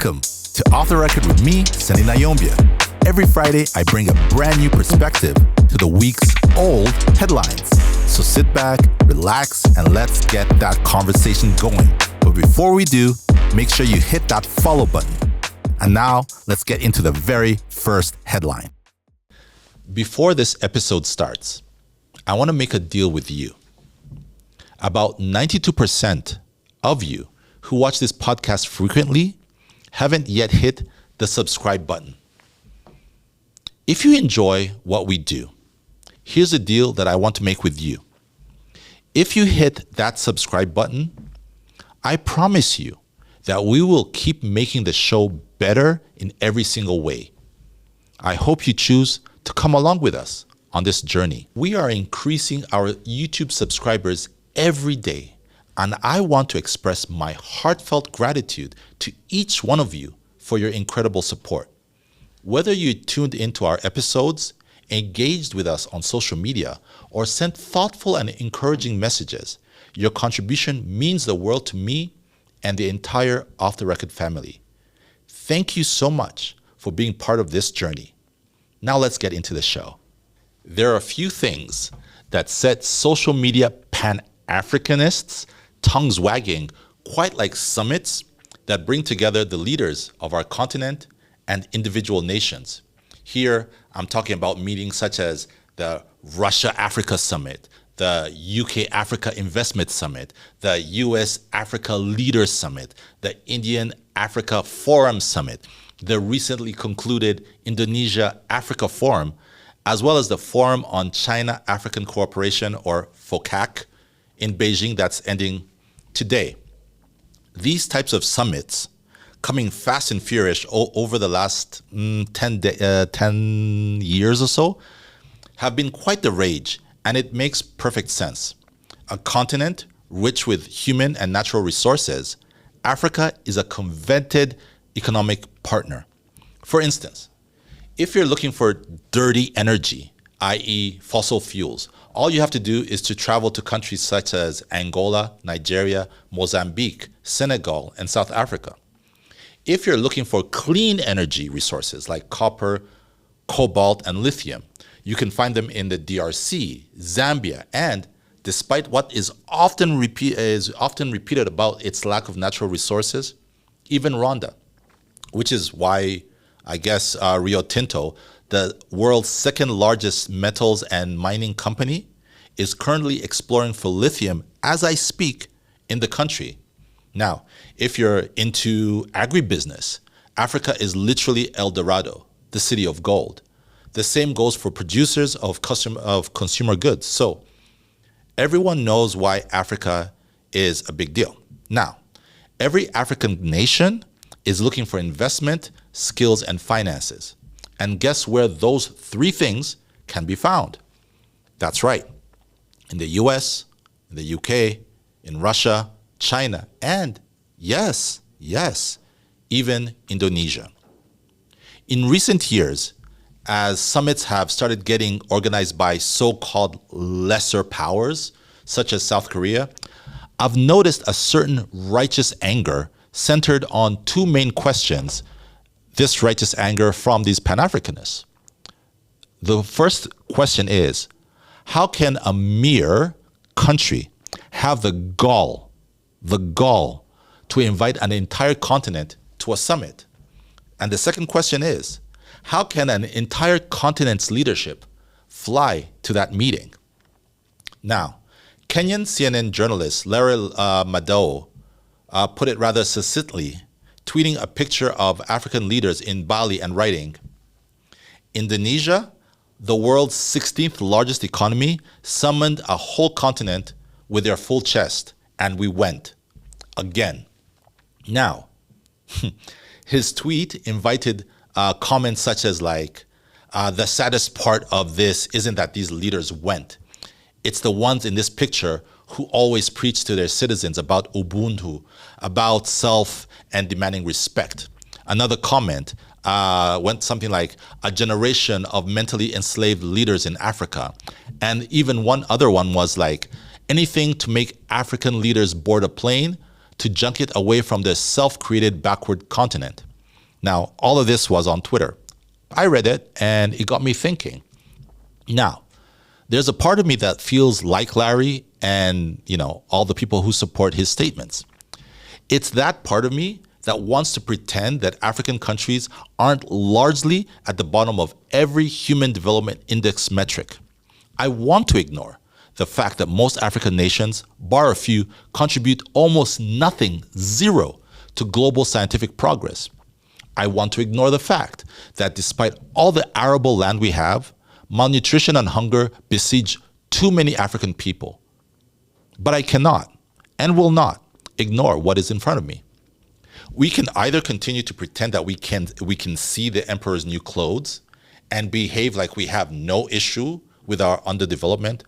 Welcome to Off the Record with me, Sanny Ntayombya. Every Friday, I bring a brand new perspective to the week's old headlines. So sit back, relax, and let's get that conversation going. But before we do, make sure you hit that follow button. And now, let's get into the very first headline. Before this episode starts, I want to make a deal with you. About 92% of you who watch this podcast frequently haven't yet hit the subscribe button. If you enjoy what we do, here's a deal that I want to make with you. If you hit that subscribe button, I promise you that we will keep making the show better in every single way. I hope you choose to come along with us on this journey. We are increasing our YouTube subscribers every day, and I want to express my heartfelt gratitude to each one of you for your incredible support. Whether you tuned into our episodes, engaged with us on social media, or sent thoughtful and encouraging messages, your contribution means the world to me and the entire Off the Record family. Thank you so much for being part of this journey. Now let's get into the show. There are a few things that set social media Pan-Africanists tongues wagging, quite like summits that bring together the leaders of our continent and individual nations. Here, I'm talking about meetings such as the Russia-Africa Summit, the UK-Africa Investment Summit, the US-Africa Leaders Summit, the Indian-Africa Forum Summit, the recently concluded Indonesia-Africa Forum, as well as the Forum on China-African Cooperation, or FOCAC, in Beijing that's ending today. These types of summits, coming fast and furious over the last 10 years or so, have been quite the rage, and it makes perfect sense. A continent rich with human and natural resources, Africa is a coveted economic partner. For instance, if you're looking for dirty energy, i.e. fossil fuels, all you have to do is to travel to countries such as Angola, Nigeria, Mozambique, Senegal, and South Africa. If you're looking for clean energy resources like copper, cobalt, and lithium, you can find them in the DRC, Zambia, and despite what is often repeated about its lack of natural resources, even Rwanda, which is why I guess Rio Tinto, the world's second largest metals and mining company, is currently exploring for lithium as I speak in the country. Now, if you're into agribusiness, Africa is literally El Dorado, the city of gold. The same goes for producers of consumer goods. So everyone knows why Africa is a big deal. Now, every African nation is looking for investment, skills, and finances. And guess where those three things can be found? That's right. In the US, in the UK, in Russia, China, and yes, even Indonesia. In recent years, as summits have started getting organized by so-called lesser powers, such as South Korea, I've noticed a certain righteous anger centered on two main questions. This righteous anger from these Pan-Africanists. The first question is, how can a mere country have the gall to invite an entire continent to a summit? And the second question is, how can an entire continent's leadership fly to that meeting? Now, Kenyan CNN journalist Larry Madowo put it rather succinctly, tweeting a picture of African leaders in Bali and writing, Indonesia, the world's 16th largest economy, summoned a whole continent with their full chest, and we went. Again. Now, his tweet invited comments such as like, the saddest part of this isn't that these leaders went. It's the ones in this picture who always preach to their citizens about Ubuntu, about self and demanding respect. Another comment went something like a generation of mentally enslaved leaders in Africa. And even one other one was like anything to make African leaders board a plane to junk it away from their self-created backward continent. Now, all of this was on Twitter. I read it and it got me thinking. Now, there's a part of me that feels like Larry and, all the people who support his statements. It's that part of me that wants to pretend that African countries aren't largely at the bottom of every human development index metric. I want to ignore the fact that most African nations, bar a few, contribute almost nothing, zero, to global scientific progress. I want to ignore the fact that despite all the arable land we have, malnutrition and hunger besiege too many African people. But I cannot and will not ignore what is in front of me. We can either continue to pretend that we can see the emperor's new clothes and behave like we have no issue with our underdevelopment,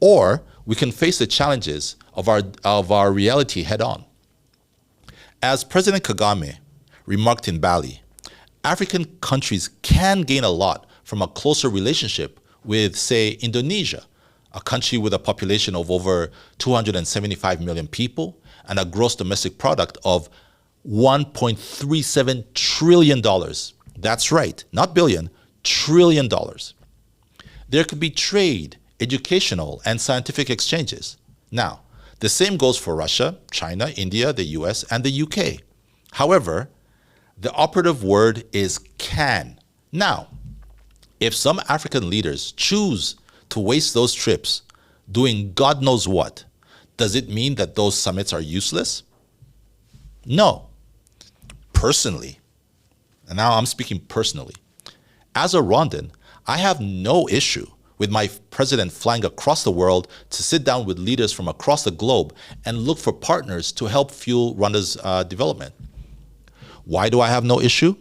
or we can face the challenges of our reality head on. As President Kagame remarked in Bali, African countries can gain a lot from a closer relationship with, say, Indonesia, a country with a population of over 275 million people and a gross domestic product of $1.37 trillion. That's right, not billion, trillion dollars. There could be trade, educational, and scientific exchanges. Now, the same goes for Russia, China, India, the US, and the UK. However, the operative word is can. Now, if some African leaders choose to waste those trips doing God knows what, does it mean that those summits are useless? No. Personally, and now I'm speaking personally, as a Rwandan, I have no issue with my president flying across the world to sit down with leaders from across the globe and look for partners to help fuel Rwanda's development. Why do I have no issue?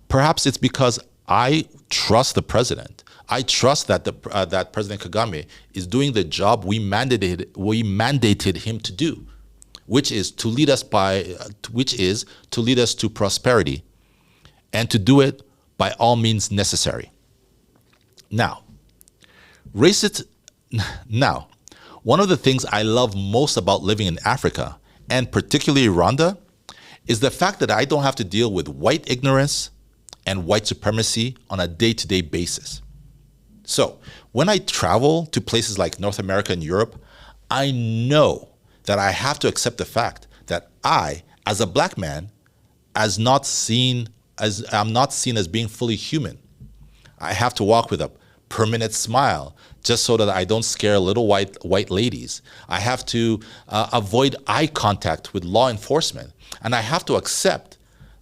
Perhaps it's because I trust the president. I trust that that President Kagame is doing the job we mandated him to do, which is to lead us to prosperity, and to do it by all means necessary. Now, one of the things I love most about living in Africa, and particularly Rwanda, is the fact that I don't have to deal with white ignorance and white supremacy on a day-to-day basis. So when I travel to places like North America and Europe, I know that I have to accept the fact that I, as a black man, I'm not seen as being fully human. I have to walk with a permanent smile just so that I don't scare little white ladies. I have to avoid eye contact with law enforcement. And I have to accept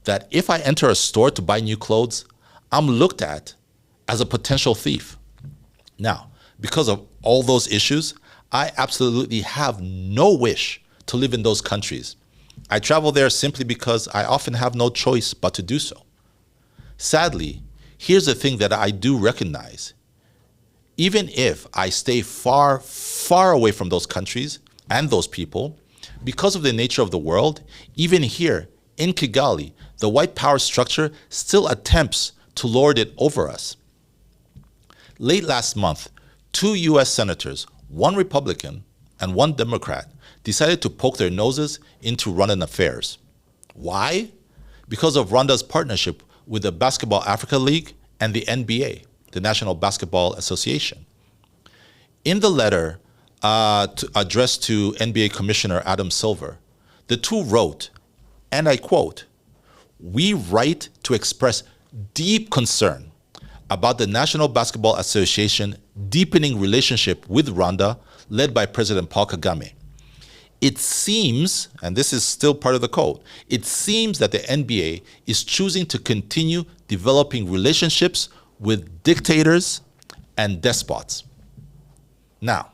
that if I enter a store to buy new clothes, I'm looked at as a potential thief. Now, because of all those issues, I absolutely have no wish to live in those countries. I travel there simply because I often have no choice but to do so. Sadly, here's the thing that I do recognize. Even if I stay far, far away from those countries and those people, because of the nature of the world, even here in Kigali, the white power structure still attempts to lord it over us. Late last month, 2 US senators, one Republican and one Democrat, decided to poke their noses into Rwandan affairs. Why? Because of Rwanda's partnership with the Basketball Africa League and the NBA, the National Basketball Association. In the letter addressed to NBA Commissioner Adam Silver, the two wrote, and I quote, "We write to express deep concern about the National Basketball Association deepening relationship with Rwanda led by President Paul Kagame. It seems, and this is still part of the code, it seems that the NBA is choosing to continue developing relationships with dictators and despots." Now,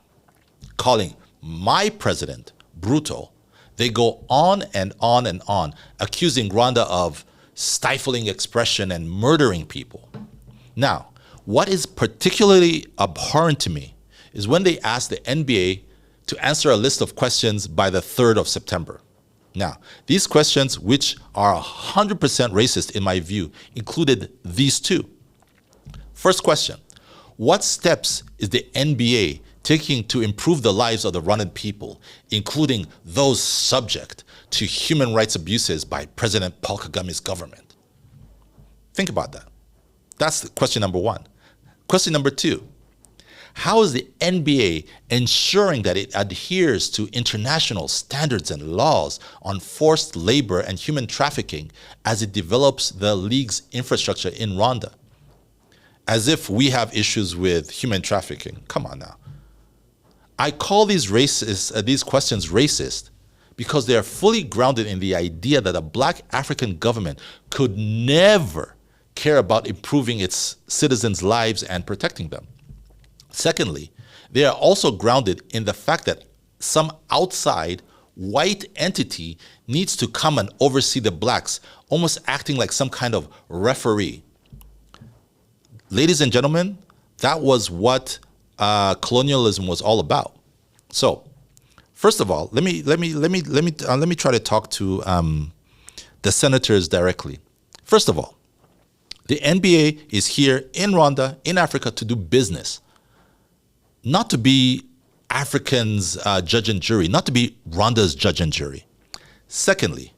calling my president brutal, they go on and on and on, accusing Rwanda of stifling expression and murdering people. Now, what is particularly abhorrent to me is when they ask the NBA to answer a list of questions by the 3rd of September. Now, these questions, which are 100% racist in my view, included these two. First question, what steps is the NBA taking to improve the lives of the Rwandan people, including those subject to human rights abuses by President Paul Kagame's government? Think about that. That's question number one. Question number two, how is the NBA ensuring that it adheres to international standards and laws on forced labor and human trafficking as it develops the league's infrastructure in Rwanda? As if we have issues with human trafficking. Come on now. I call these questions racist because they are fully grounded in the idea that a black African government could never care about improving its citizens' lives and protecting them. Secondly, they are also grounded in the fact that some outside white entity needs to come and oversee the blacks, almost acting like some kind of referee. Ladies and gentlemen, that was what colonialism was all about. So, first of all, let me try to talk to the senators directly. First of all, the NBA is here in Rwanda, in Africa, to do business, not to be Africans' judge and jury, not to be Rwanda's judge and jury. Secondly,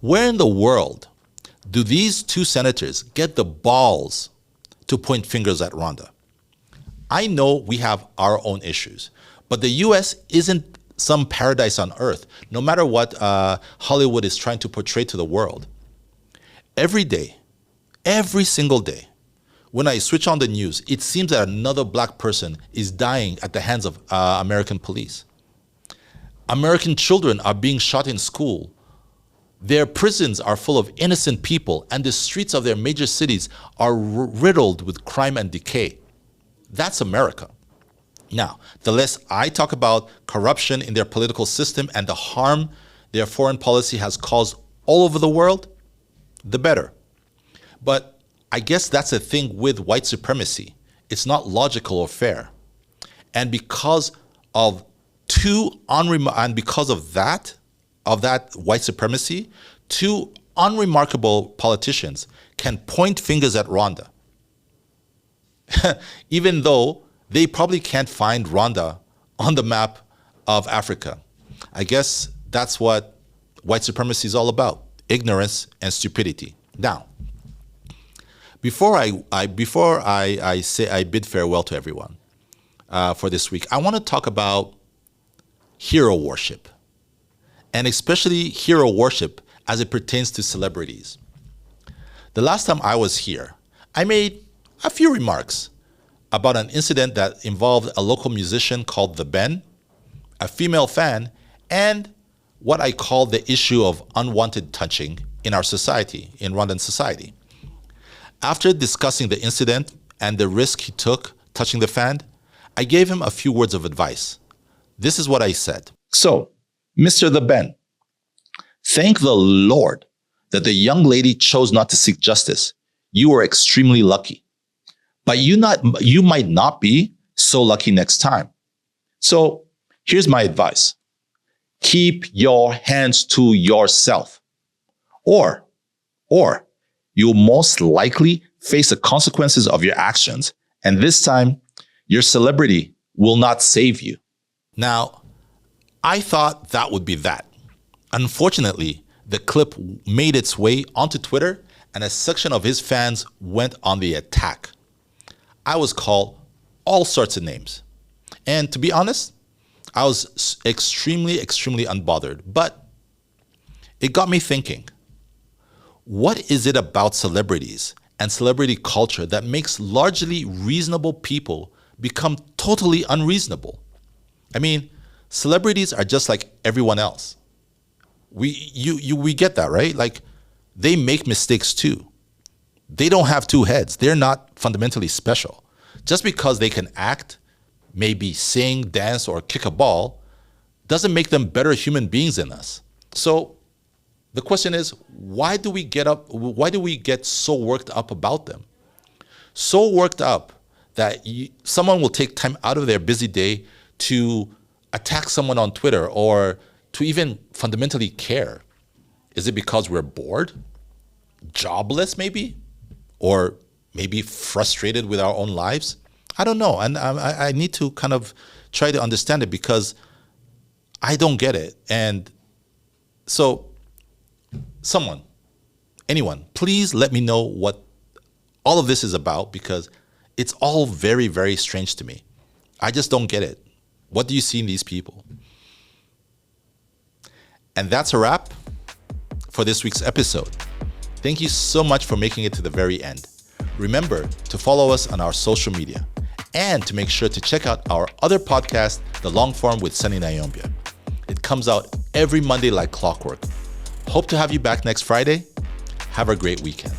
where in the world do these two senators get the balls to point fingers at Rwanda? I know we have our own issues, but the U.S. isn't some paradise on earth, no matter what Hollywood is trying to portray to the world. Every day, every single day, when I switch on the news, it seems that another black person is dying at the hands of American police. American children are being shot in school. Their prisons are full of innocent people, and the streets of their major cities are riddled with crime and decay. That's America. Now, the less I talk about corruption in their political system and the harm their foreign policy has caused all over the world, the better. But I guess that's the thing with white supremacy. It's not logical or fair. And because of that white supremacy, two unremarkable politicians can point fingers at Rwanda, even though they probably can't find Rwanda on the map of Africa. I guess that's what white supremacy is all about: ignorance and stupidity. Now, before I say I bid farewell to everyone for this week, I want to talk about hero worship, and especially hero worship as it pertains to celebrities. The last time I was here, I made a few remarks about an incident that involved a local musician called The Ben, a female fan, and what I call the issue of unwanted touching in our society, in Rwandan society. After discussing the incident and the risk he took touching the fan, I gave him a few words of advice. This is what I said. So, Mr. The Ben, thank the Lord that the young lady chose not to seek justice. You were extremely lucky. But you might not be so lucky next time. So here's my advice. Keep your hands to yourself. Or you'll most likely face the consequences of your actions. And this time, your celebrity will not save you. Now, I thought that would be that. Unfortunately, the clip made its way onto Twitter, and a section of his fans went on the attack. I was called all sorts of names. And to be honest, I was extremely, extremely unbothered. But it got me thinking, what is it about celebrities and celebrity culture that makes largely reasonable people become totally unreasonable? I mean, celebrities are just like everyone else. We get that, right? Like, they make mistakes too. They don't have two heads. They're not fundamentally special. Just because they can act, maybe sing, dance, or kick a ball, doesn't make them better human beings than us. So the question is, why do we get so worked up about them? So worked up that someone will take time out of their busy day to attack someone on Twitter or to even fundamentally care. Is it because we're bored? Jobless, maybe? Or maybe frustrated with our own lives? I don't know. And I need to kind of try to understand it because I don't get it. And so anyone, please let me know what all of this is about, because it's all very, very strange to me. I just don't get it. What do you see in these people? And that's a wrap for this week's episode. Thank you so much for making it to the very end. Remember to follow us on our social media and to make sure to check out our other podcast, The Long Form with Sanny Ntayombya. It comes out every Monday like clockwork. Hope to have you back next Friday. Have a great weekend.